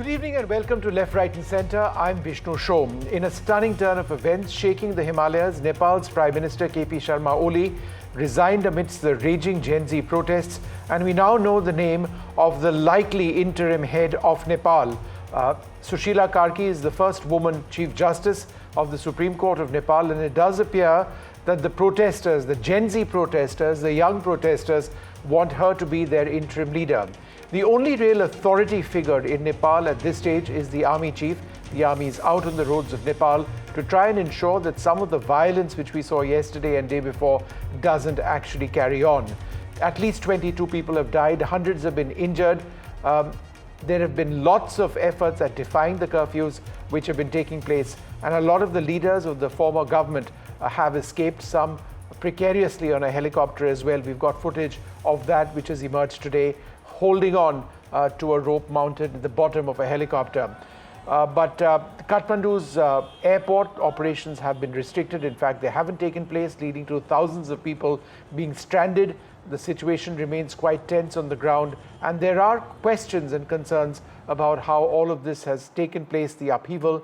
Good evening and welcome to Left, Right and Centre. I'm Vishnu Shom. In a stunning turn of events shaking the Himalayas, Nepal's Prime Minister KP Sharma Oli resigned amidst the raging Gen Z protests, and we now know the name of the likely interim head of Nepal. Sushila Karki is the first woman Chief Justice of the Supreme Court of Nepal, and it does appear that the protesters, the Gen Z protesters, the young protesters, want her to be their interim leader. The only real authority figure in Nepal at this stage is the army chief. The army is out on the roads of Nepal to try and ensure that some of the violence which we saw yesterday and day before doesn't actually carry on. At least 22 people have died, hundreds have been injured. There have been lots of efforts at defying the curfews which have been taking place, and a lot of the leaders of the former government have escaped, some precariously on a helicopter as well. We've got footage of that which has emerged today, holding on to a rope mounted at the bottom of a helicopter. But Kathmandu's airport operations have been restricted. In fact, they haven't taken place, leading to thousands of people being stranded. The situation remains quite tense on the ground, and there are questions and concerns about how all of this has taken place, the upheaval.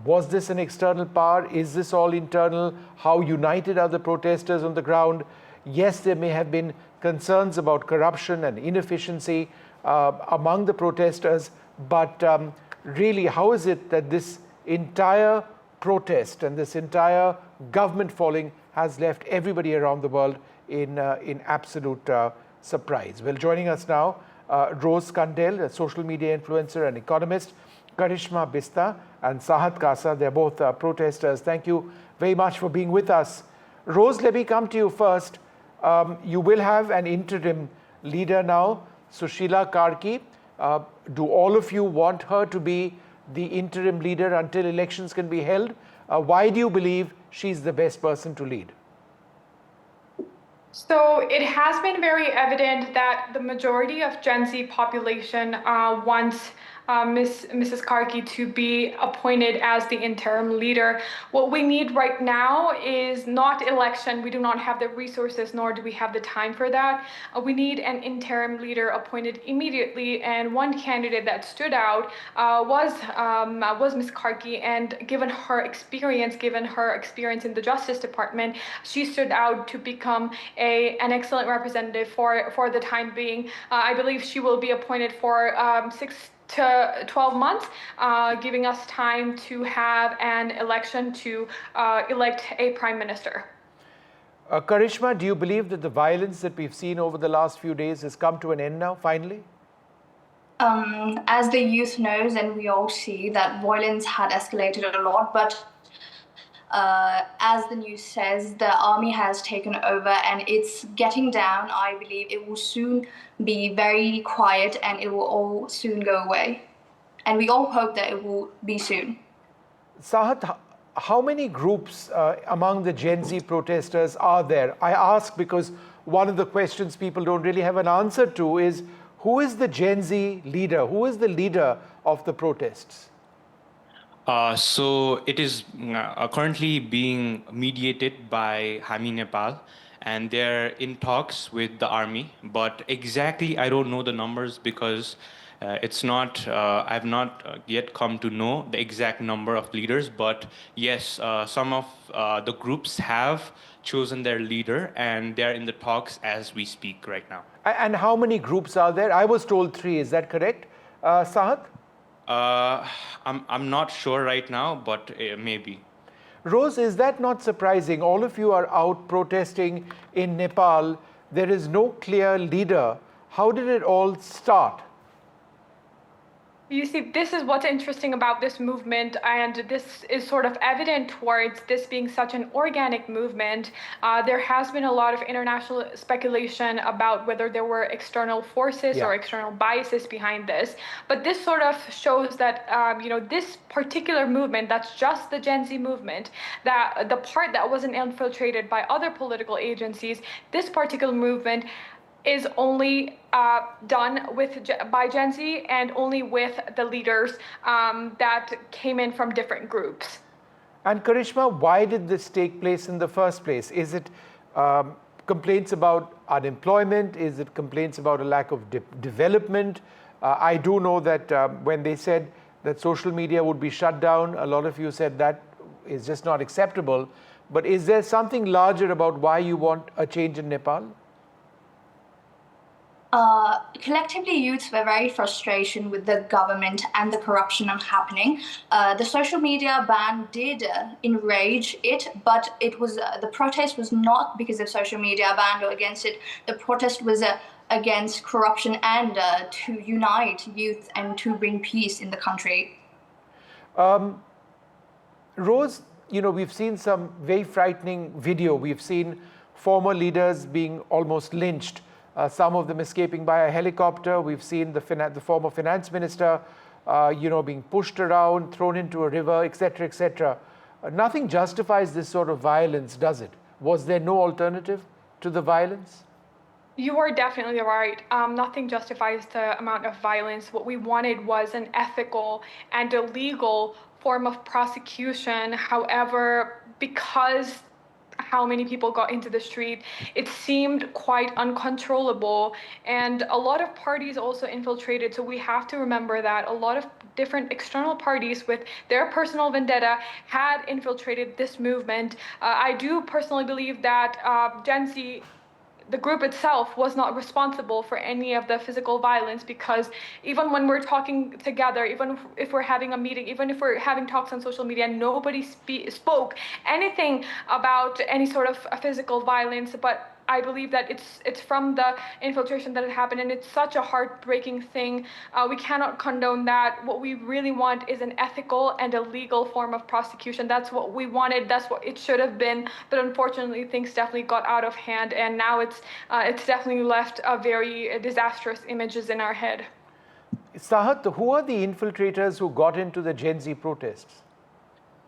Was this an external power? Is this all internal? How united are the protesters on the ground? Yes, there may have been concerns about corruption and inefficiency among the protesters, but really, how is it that this entire protest and this entire government falling has left everybody around the world in absolute surprise? Well, joining us now, Rose Kandel, a social media influencer and economist, Karishma Bista and Sahat Kasa. They're both protesters. Thank you very much for being with us. Rose, let me come to you first. You will have an interim leader now, Sushila Karki. Do all of you want her to be the interim leader until elections can be held? Why do you believe she's the best person to lead? So it has been very evident that the majority of Gen Z population wants Mrs. Karki to be appointed as the interim leader. What we need right now is not election. We do not have the resources, nor do we have the time for that. We need an interim leader appointed immediately, and one candidate that stood out was Ms. Karki, and given her experience in the Justice Department, she stood out to become an excellent representative for the time being. I believe she will be appointed for 6 to 12 months, giving us time to have an election to elect a prime minister. Karishma, do you believe that the violence that we've seen over the last few days has come to an end now, finally? As the youth knows, and we all see, that violence had escalated a lot, but as the news says, the army has taken over and it's getting down. I believe it will soon be very quiet and it will all soon go away. And we all hope that it will be soon. Sahat, how many groups among the Gen Z protesters are there? I ask because one of the questions people don't really have an answer to is, who is the Gen Z leader? Who is the leader of the protests? So it is currently being mediated by Hami Nepal, and they're in talks with the army. But exactly, I don't know the numbers because it's not. I've not yet come to know the exact number of leaders. But yes, some of the groups have chosen their leader, and they're in the talks as we speak right now. And how many groups are there? I was told 3. Is that correct, Sahat? I'm not sure right now, but maybe. Rose, is that not surprising? All of you are out protesting in Nepal. There is no clear leader. How did it all start? You see, this is what's interesting about this movement, and this is sort of evident towards this being such an organic movement. There has been a lot of international speculation about whether there were external forces or external biases behind this. But this sort of shows that, this particular movement, that's just the Gen Z movement, that the part that wasn't infiltrated by other political agencies, this particular movement is only done by Gen Z and only with the leaders that came in from different groups. And Karishma, why did this take place in the first place? Is it complaints about unemployment? Is it complaints about a lack of development? I do know that when they said that social media would be shut down, a lot of you said that is just not acceptable. But is there something larger about why you want a change in Nepal? Collectively, youths were very frustrated with the government and the corruption happening. The social media ban did enrage it, but it was the protest was not because of social media ban or against it. The protest was against corruption and to unite youth and to bring peace in the country. Rose, you know, we've seen some very frightening video. We've seen former leaders being almost lynched. Some of them escaping by a helicopter. We've seen the former finance minister, you know, being pushed around, thrown into a river, etc., etc. Nothing justifies this sort of violence, does it? Was there no alternative to the violence? You are definitely right. Nothing justifies the amount of violence. What we wanted was an ethical and a legal form of prosecution. However, because how many people got into the street, it seemed quite uncontrollable, and a lot of parties also infiltrated. So we have to remember that a lot of different external parties with their personal vendetta had infiltrated this movement. I do personally believe that Gen Z, the group itself, was not responsible for any of the physical violence, because even when we're talking together, even if we're having a meeting, even if we're having talks on social media, nobody spoke anything about any sort of physical violence. But I believe that it's from the infiltration that it happened, and it's such a heartbreaking thing. We cannot condone that. What we really want is an ethical and a legal form of prosecution. That's what we wanted. That's what it should have been. But unfortunately, things definitely got out of hand, and now it's definitely left a very disastrous images in our head. Sahat, who are the infiltrators who got into the Gen Z protests?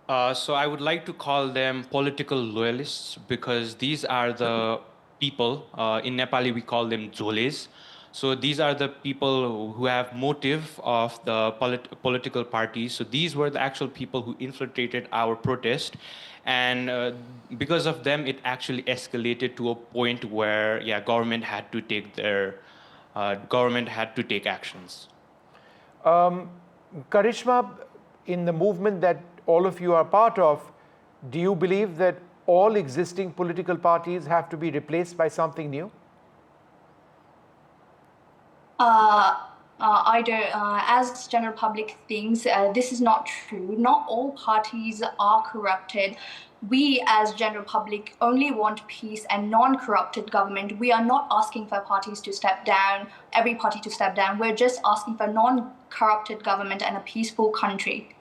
So I would like to call them political loyalists, because these are the people, in Nepali we call them joles. So these are the people who have motive of the political parties. So these were the actual people who infiltrated our protest. And because of them, it actually escalated to a point where, yeah, government had to take actions. Karishma, in the movement that all of you are part of, do you believe that all existing political parties have to be replaced by something new? I don't, as general public thinks, this is not true. Not all parties are corrupted. We as general public only want peace and non-corrupted government. We are not asking for parties to step down, every party to step down. We're just asking for non-corrupted government and a peaceful country.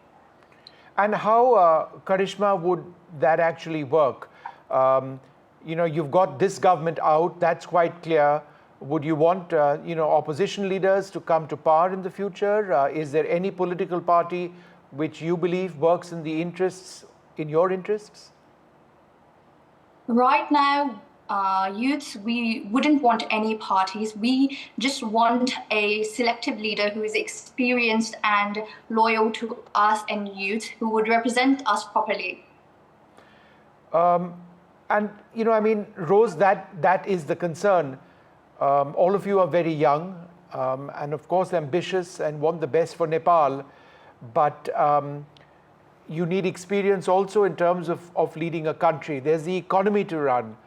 And how, Karishma, would that actually work? You know, you've got this government out, that's quite clear. Would you want, you know, opposition leaders to come to power in the future? Is there any political party which you believe works in the interests, in your interests? Right now, youths, we wouldn't want any parties. We just want a selective leader who is experienced and loyal to us and youth, who would represent us properly. And, you know, I mean, Rose, that is the concern. All of you are very young and, of course, ambitious and want the best for Nepal. But you need experience also in terms of leading a country. There's the economy to run.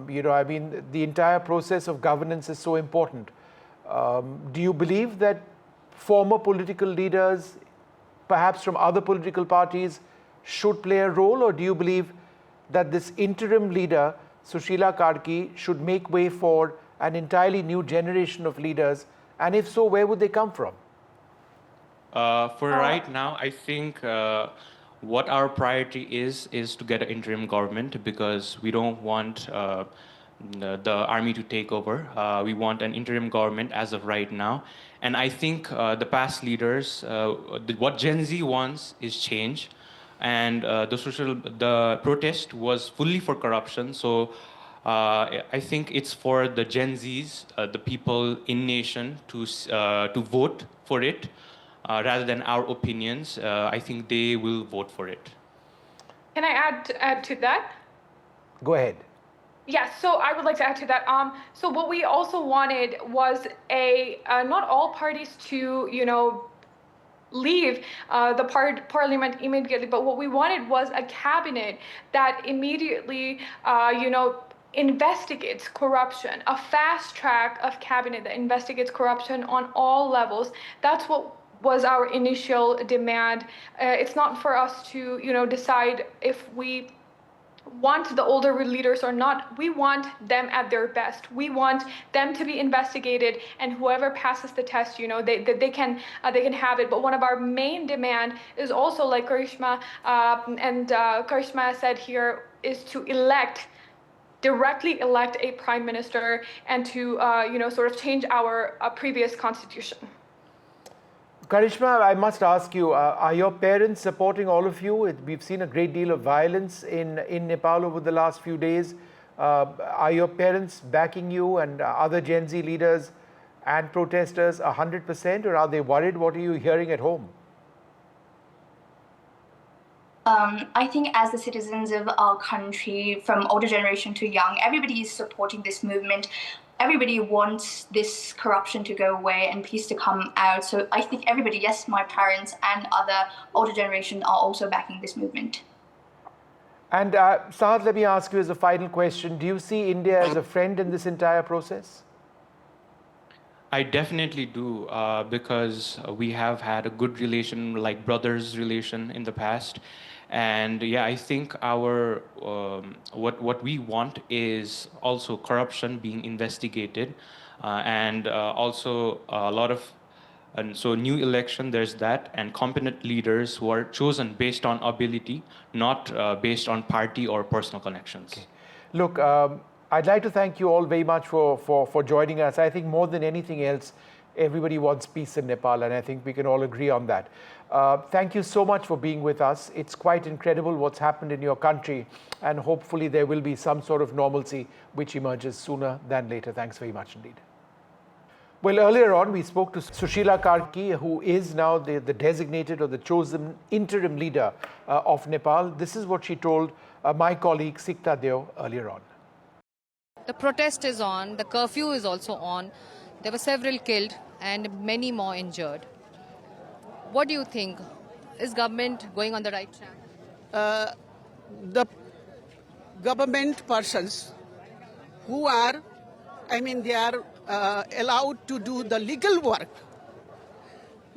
You know, I mean, the entire process of governance is so important. Do you believe that former political leaders, perhaps from other political parties, should play a role? Or do you believe that this interim leader, Sushila Karki, should make way for an entirely new generation of leaders? And if so, where would they come from? For right now, I think what our priority is to get an interim government, because we don't want the army to take over. We want an interim government as of right now. And I think the past leaders, what Gen Z wants is change. And the protest was fully for corruption. So I think it's for the Gen Zs, the people in nation, to vote for it. Rather than our opinions, I think they will vote for it. Can I add to that? Go ahead. Yes, so I would like to add to that. So what we also wanted was not all parties to, leave the parliament immediately, but what we wanted was a cabinet that immediately, investigates corruption, a fast track of cabinet that investigates corruption on all levels. That's what was our initial demand. It's not for us to, decide if we want the older leaders or not. We want them at their best. We want them to be investigated, and whoever passes the test, they can have it. But one of our main demand is also, like Karishma Karishma said here, is to directly elect a prime minister and to sort of change our previous constitution. Karishma, I must ask you, are your parents supporting all of you? We've seen a great deal of violence in Nepal over the last few days. Are your parents backing you and other Gen Z leaders and protesters 100%, or are they worried? What are you hearing at home? I think as the citizens of our country, from older generation to young, everybody is supporting this movement. Everybody wants this corruption to go away and peace to come out. So I think everybody, yes, my parents and other older generation are also backing this movement. And Saad, let me ask you as a final question. Do you see India as a friend in this entire process? I definitely do, because we have had a good relation, like brothers relation in the past. And yeah, I think our what we want is also corruption being investigated, and also a lot of, and so new election, there's that, and competent leaders who are chosen based on ability, not based on party or personal connections. Okay. Look, I'd like to thank you all very much for joining us. I think more than anything else, everybody wants peace in Nepal, and I think we can all agree on that. Thank you so much for being with us. It's quite incredible what's happened in your country, and hopefully there will be some sort of normalcy which emerges sooner than later. Thanks very much indeed. Well, earlier on, we spoke to Sushila Karki, who is now the designated or the chosen interim leader of Nepal. This is what she told my colleague Sikta Deo earlier on. The protest is on, the curfew is also on. There were several killed and many more injured. What do you think? Is government going on the right track? The government persons who are, they are allowed to do the legal work.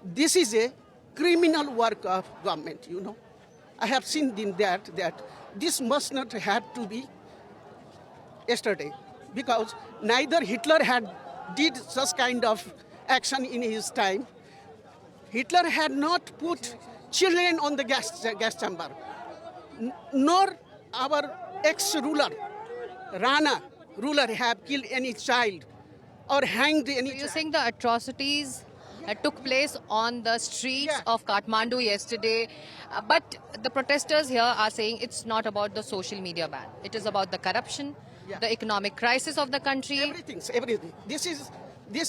This is a criminal work of government, I have seen in that this must not have to be yesterday, because neither Hitler did such kind of action in his time. Hitler had not put children on the gas chamber, nor our ex-ruler, Rana ruler, have killed any child or hanged any child. You're saying the atrocities took place on the streets of Kathmandu yesterday, but the protesters here are saying it's not about the social media ban. It is about the corruption, the economic crisis of the country. Everything. This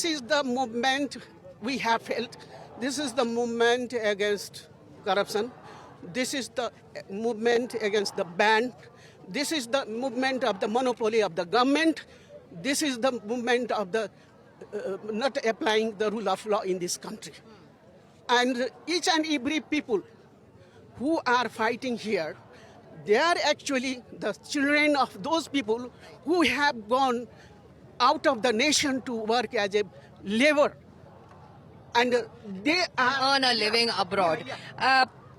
is the movement we have felt. This is the movement against corruption. This is the movement against the ban. This is the movement of the monopoly of the government. This is the movement of the not applying the rule of law in this country. And each and every people who are fighting here, they are actually the children of those people who have gone out of the nation to work as a labor. And they earn a living abroad.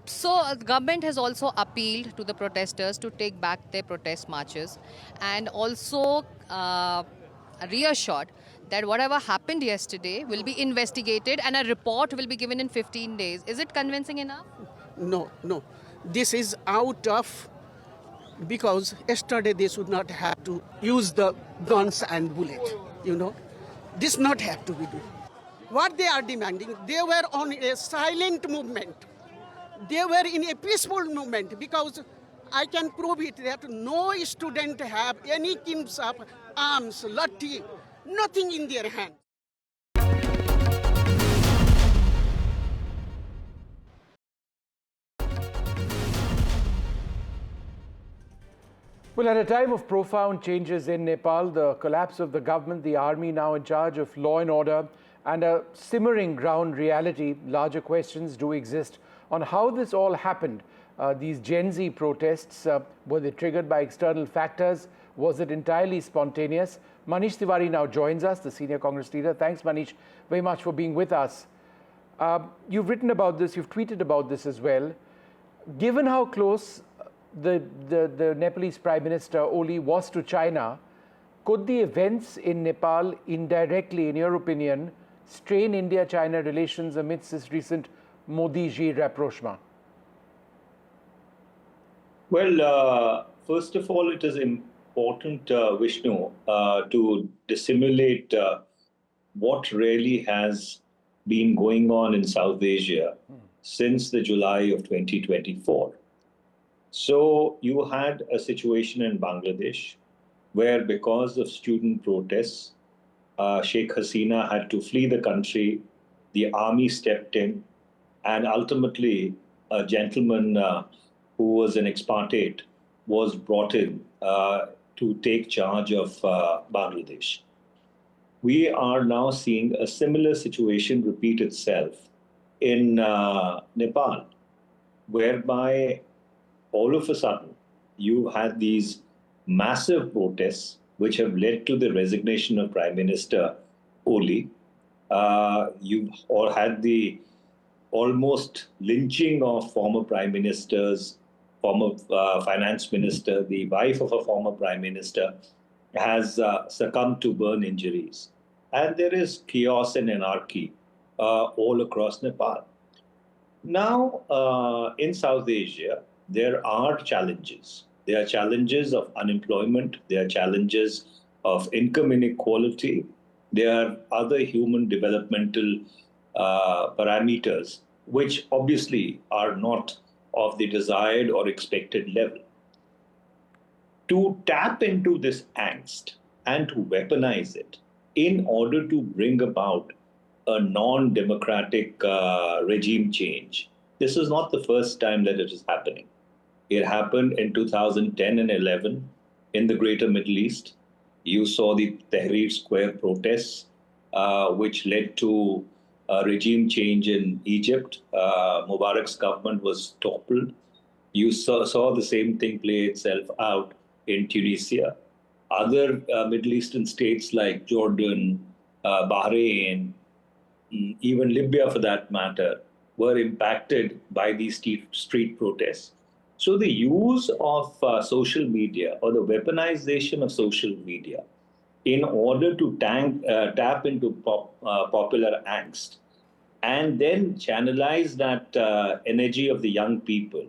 So the government has also appealed to the protesters to take back their protest marches, and also reassured that whatever happened yesterday will be investigated and a report will be given in 15 days. Is it convincing enough? No. This is out of, because yesterday they should not have to use the guns and bullets, This not have to be done. What they are demanding, they were on a silent movement. They were in a peaceful movement, because I can prove it that no student have any kinds of arms, lathi, nothing in their hand. Well, at a time of profound changes in Nepal, the collapse of the government, the army now in charge of law and order, and a simmering ground reality, larger questions do exist on how this all happened. These Gen Z protests, were they triggered by external factors? Was it entirely spontaneous? Manish Tiwari now joins us, the senior Congress leader. Thanks, Manish, very much for being with us. You've written about this, you've tweeted about this as well. Given how close the Nepalese Prime Minister Oli was to China, could the events in Nepal indirectly, in your opinion, strain India-China relations amidst this recent Modi-Xi rapprochement? Well, first of all, it is important, Vishnu, to dissimulate what really has been going on in South Asia since the July of 2024. So you had a situation in Bangladesh where, because of student protests, Sheikh Hasina had to flee the country, the army stepped in, and ultimately a gentleman who was an expatriate was brought in to take charge of Bangladesh. We are now seeing a similar situation repeat itself in Nepal, whereby all of a sudden you had these massive protests which have led to the resignation of Prime Minister Oli. You all had the almost lynching of former prime ministers, former finance minister, the wife of a former prime minister has succumbed to burn injuries. And there is chaos and anarchy all across Nepal. Now, in South Asia, there are challenges. There are challenges of unemployment. There are challenges of income inequality. There are other human developmental parameters, which obviously are not of the desired or expected level. To tap into this angst and to weaponize it in order to bring about a non-democratic regime change, this is not the first time that it is happening. It happened in 2010 and 11 in the Greater Middle East. You saw the Tahrir Square protests, which led to a regime change in Egypt. Mubarak's government was toppled. You saw the same thing play itself out in Tunisia. Other Middle Eastern states like Jordan, Bahrain, even Libya for that matter, were impacted by these street protests. So the use of social media, or the weaponization of social media, in order to tap into popular angst and then channelize that energy of the young people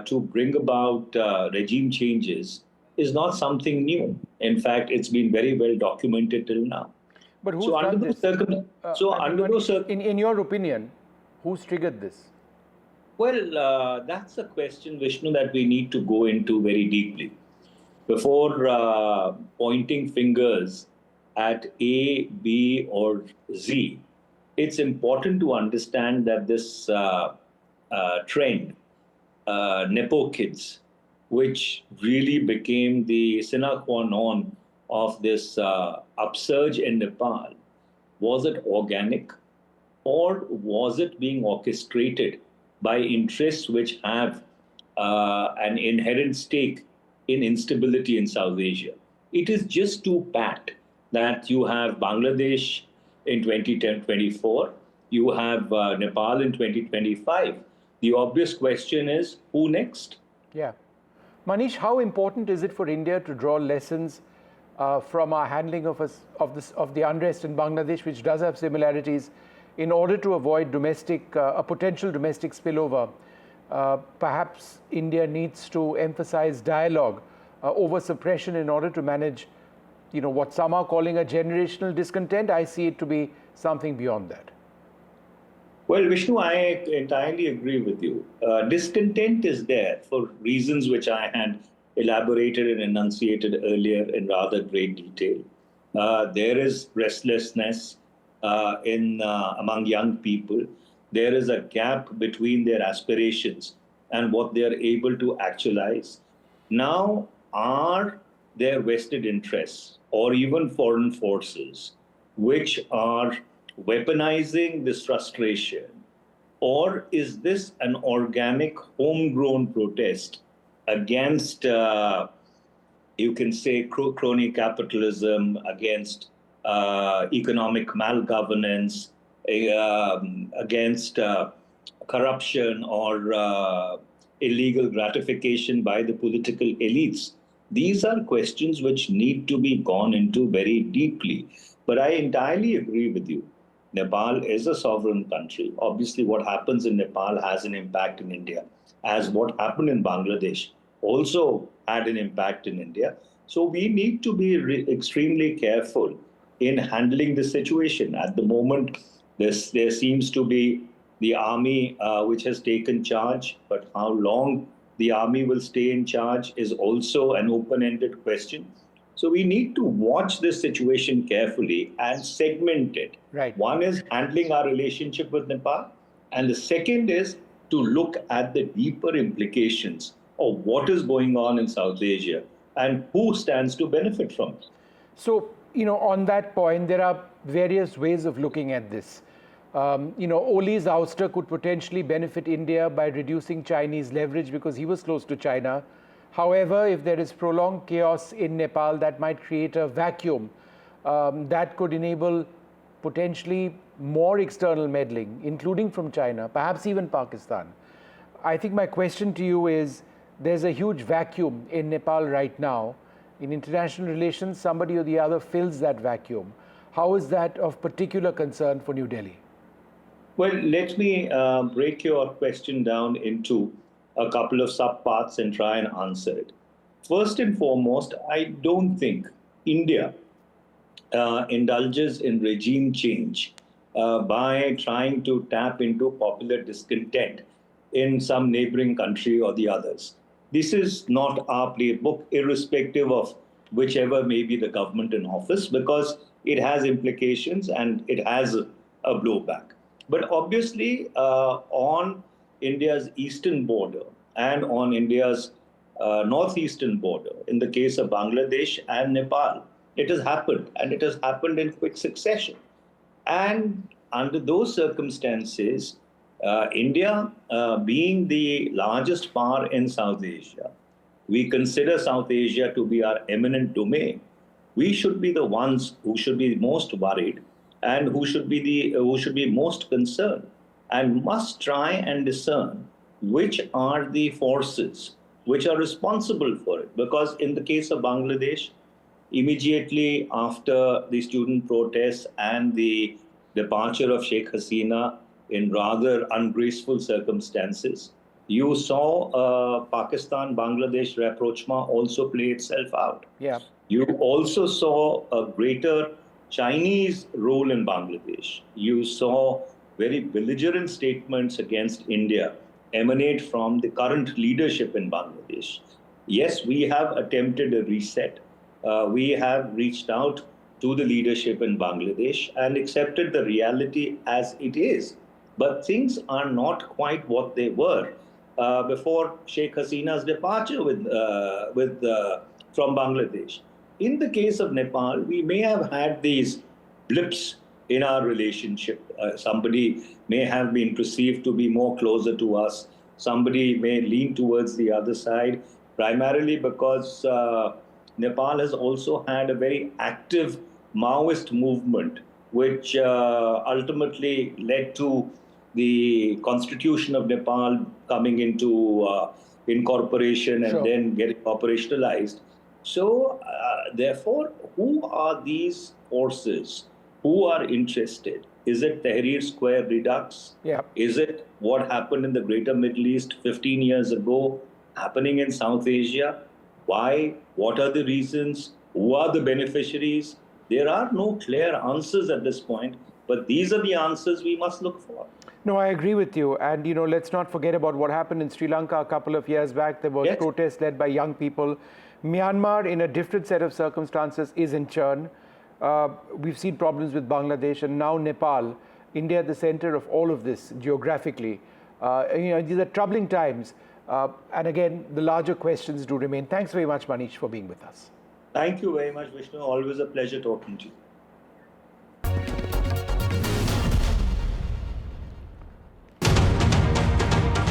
to bring about regime changes is not something new. In fact, it's been very well documented till now. But who's done this? In your opinion, who's triggered this? Well, that's a question, Vishnu, that we need to go into very deeply. Before pointing fingers at A, B, or Z, it's important to understand that this trend, Nepo kids, which really became the sine qua non of this upsurge in Nepal, was it organic, or was it being orchestrated by interests which have an inherent stake in instability in South Asia? It is just too pat that you have Bangladesh in 2024, you have Nepal in 2025. The obvious question is, who next? Yeah. Manish, how important is it for India to draw lessons from our handling of the unrest in Bangladesh, which does have similarities, in order to avoid a potential domestic spillover? Perhaps India needs to emphasize dialogue over suppression in order to manage, what some are calling a generational discontent. I see it to be something beyond that. Well, Vishnu, I entirely agree with you. Discontent is there for reasons which I had elaborated and enunciated earlier in rather great detail. There is restlessness among young people. There is a gap between their aspirations and what they are able to actualize. Now, are there vested interests or even foreign forces which are weaponizing this frustration? Or is this an organic, homegrown protest against, you can say, crony capitalism, against economic malgovernance, against corruption or illegal gratification by the political elites? These are questions which need to be gone into very deeply. But I entirely agree with you. Nepal is a sovereign country. Obviously, what happens in Nepal has an impact in India, as what happened in Bangladesh also had an impact in India. So we need to be extremely careful in handling the situation. At the moment, there seems to be the army which has taken charge, but how long the army will stay in charge is also an open-ended question. So we need to watch this situation carefully and segment it. Right. One is handling our relationship with Nepal, and the second is to look at the deeper implications of what is going on in South Asia and who stands to benefit from it. So, on that point, there are various ways of looking at this. Oli's ouster could potentially benefit India by reducing Chinese leverage because he was close to China. However, if there is prolonged chaos in Nepal, that might create a vacuum that could enable potentially more external meddling, including from China, perhaps even Pakistan. I think my question to you is, there's a huge vacuum in Nepal right now. In international relations, somebody or the other fills that vacuum. How is that of particular concern for New Delhi? Well, let me break your question down into a couple of subparts and try and answer it. First and foremost, I don't think India indulges in regime change by trying to tap into popular discontent in some neighboring country or the others. This is not our playbook, irrespective of whichever may be the government in office, because it has implications and it has a blowback. But obviously, on India's eastern border and on India's northeastern border, in the case of Bangladesh and Nepal, it has happened, and it has happened in quick succession. And under those circumstances, India being the largest power in South Asia, we consider South Asia to be our eminent domain. We should be the ones who should be most worried and who should be most concerned, and must try and discern which are the forces which are responsible for it. Because in the case of Bangladesh, immediately after the student protests and the departure of Sheikh Hasina in rather ungraceful circumstances, you saw Pakistan-Bangladesh rapprochement also play itself out. Yeah. You also saw a greater Chinese role in Bangladesh. You saw very belligerent statements against India emanate from the current leadership in Bangladesh. Yes, we have attempted a reset. We have reached out to the leadership in Bangladesh and accepted the reality as it is. But things are not quite what they were before Sheikh Hasina's departure from Bangladesh. In the case of Nepal, we may have had these blips in our relationship. Somebody may have been perceived to be more closer to us. Somebody may lean towards the other side, primarily because Nepal has also had a very active Maoist movement, which ultimately led to the constitution of Nepal coming into incorporation and then getting operationalized. So, therefore, who are these forces? Who are interested? Is it Tahrir Square Redux? Yeah. Is it what happened in the Greater Middle East 15 years ago happening in South Asia? Why? What are the reasons? Who are the beneficiaries? There are no clear answers at this point, but these are the answers we must look for. No, I agree with you. And, let's not forget about what happened in Sri Lanka a couple of years back. There was protests led by young people. Myanmar, in a different set of circumstances, is in churn. We've seen problems with Bangladesh and now Nepal. India at the center of all of this geographically. These are troubling times. And again, the larger questions do remain. Thanks very much, Manish, for being with us. Thank you very much, Vishnu. Always a pleasure talking to you.